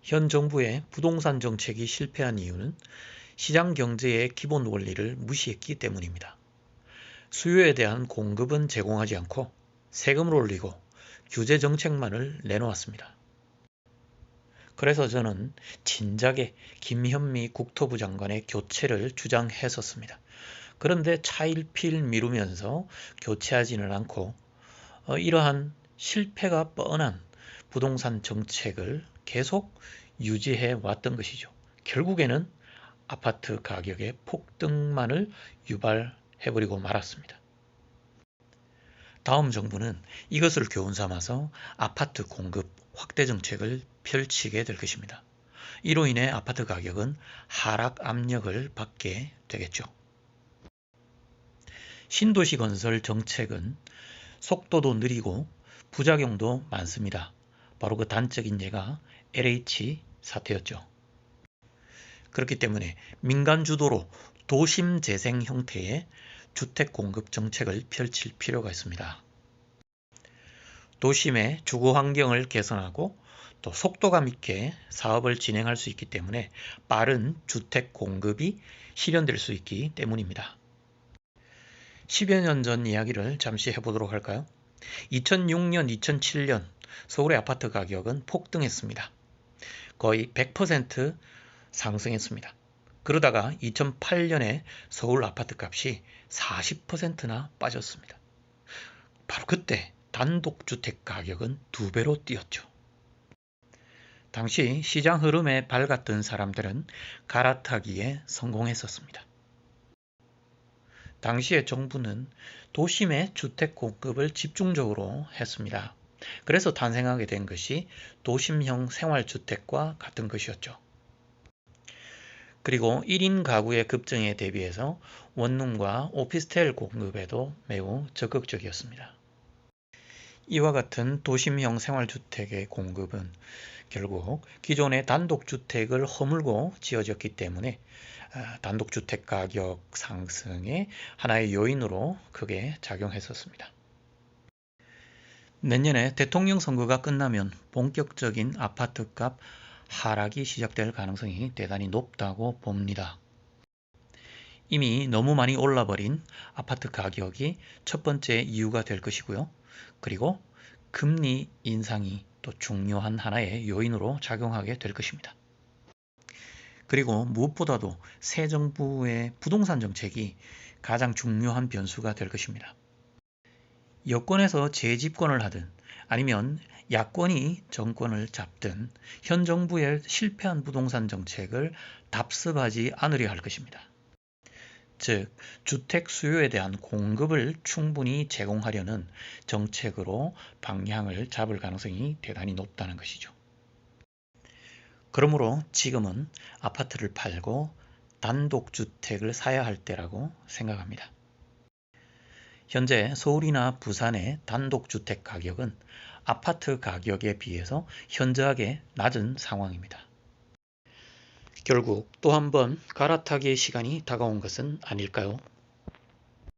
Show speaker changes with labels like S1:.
S1: 현 정부의 부동산 정책이 실패한 이유는 시장 경제의 기본 원리를 무시했기 때문입니다. 수요에 대한 공급은 제공하지 않고 세금을 올리고 규제 정책만을 내놓았습니다. 그래서 저는 진작에 김현미 국토부 장관의 교체를 주장했었습니다. 그런데 차일피일 미루면서 교체하지는 않고 이러한 실패가 뻔한 부동산 정책을 계속 유지해 왔던 것이죠. 결국에는 아파트 가격의 폭등만을 유발해버리고 말았습니다. 다음 정부는 이것을 교훈 삼아서 아파트 공급 확대 정책을 펼치게 될 것입니다. 이로 인해 아파트 가격은 하락 압력을 받게 되겠죠. 신도시 건설 정책은 속도도 느리고 부작용도 많습니다. 바로 그 단적인 예가 LH 사태였죠. 그렇기 때문에 민간 주도로 도심 재생 형태의 주택 공급 정책을 펼칠 필요가 있습니다. 도심의 주거 환경을 개선하고 또 속도감 있게 사업을 진행할 수 있기 때문에 빠른 주택 공급이 실현될 수 있기 때문입니다. 10여 년 전 이야기를 잠시 해보도록 할까요? 2006년, 2007년 서울의 아파트 가격은 폭등했습니다. 거의 100% 상승했습니다. 그러다가 2008년에 서울 아파트 값이 40%나 빠졌습니다. 바로 그때 단독주택 가격은 2배로 뛰었죠. 당시 시장 흐름에 밝았던 사람들은 갈아타기에 성공했었습니다. 당시의 정부는 도심의 주택 공급을 집중적으로 했습니다. 그래서 탄생하게 된 것이 도심형 생활주택과 같은 것이었죠. 그리고 1인 가구의 급증에 대비해서 원룸과 오피스텔 공급에도 매우 적극적이었습니다. 이와 같은 도심형 생활주택의 공급은 결국 기존의 단독주택을 허물고 지어졌기 때문에 단독주택 가격 상승의 하나의 요인으로 크게 작용했었습니다. 내년에 대통령 선거가 끝나면 본격적인 아파트값 하락이 시작될 가능성이 대단히 높다고 봅니다. 이미 너무 많이 올라버린 아파트 가격이 첫 번째 이유가 될 것이고요. 그리고 금리 인상이 또 중요한 하나의 요인으로 작용하게 될 것입니다. 그리고 무엇보다도 새 정부의 부동산 정책이 가장 중요한 변수가 될 것입니다. 여권에서 재집권을 하든 아니면 야권이 정권을 잡든 현 정부의 실패한 부동산 정책을 답습하지 않으려 할 것입니다. 즉, 주택 수요에 대한 공급을 충분히 제공하려는 정책으로 방향을 잡을 가능성이 대단히 높다는 것이죠. 그러므로 지금은 아파트를 팔고 단독주택을 사야 할 때라고 생각합니다. 현재 서울이나 부산의 단독주택 가격은 아파트 가격에 비해서 현저하게 낮은 상황입니다. 결국 또 한 번 갈아타기의 시간이 다가온 것은 아닐까요?